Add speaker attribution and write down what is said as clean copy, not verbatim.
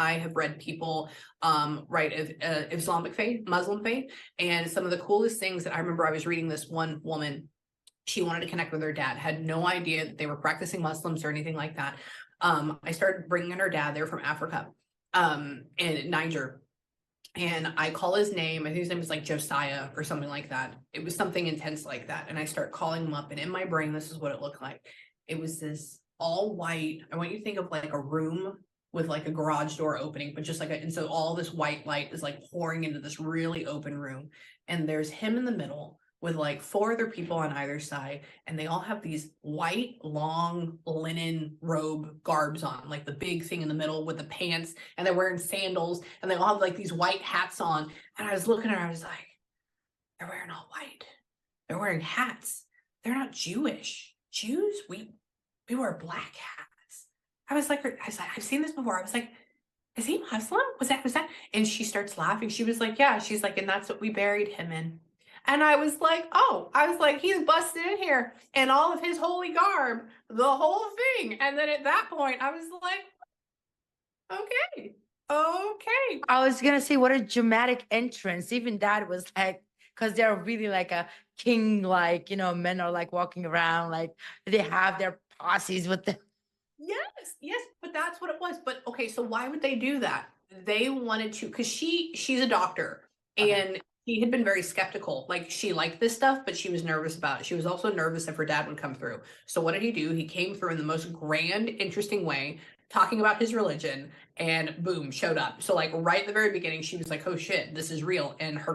Speaker 1: I have read people write of Islamic faith, Muslim faith, and some of the coolest things that I remember I was reading this one woman, she wanted to connect with her dad, had no idea that they were practicing Muslims or anything like that. I started bringing in her dad, they're from Africa, in Niger. And I call his name, I think his name was like Josiah or something like that. It was something intense like that. And I start calling him up, and in my brain, this is what it looked like. It was this all white. I want you to think of like a room with like a garage door opening, but just like and so all this white light is like pouring into this really open room. And there's him in the middle with like four other people on either side, and they all have these white long linen robe garbs on, like the big thing in the middle with the pants, and they're wearing sandals, and they all have like these white hats on. And I was looking at her, I was like, they're wearing all white, they're wearing hats, they're not Jewish. Jews, we wear black hats. I was like, I've seen this before. I was like, is he Muslim? Was that? And she starts laughing. She was like, yeah. She's like, and that's what we buried him in. And I was like, oh, I was like, he's busted in here in all of his holy garb, the whole thing. And then at that point, I was like, okay.
Speaker 2: I was gonna say, what a dramatic entrance. Even that was like, because they're really like a king, like, men are like walking around, like they have their posses with them.
Speaker 1: Yes, but that's what it was. But okay, so why would they do that? They wanted to, because she's a doctor,
Speaker 2: Okay.
Speaker 1: and she had been very skeptical. Like, she liked this stuff, but she was nervous about it. She was also nervous if her dad would come through. So what did he do? He came through in the most grand, interesting way, talking about his religion, and boom, showed up. So like right at the very beginning, she was like, oh shit, this is real. And her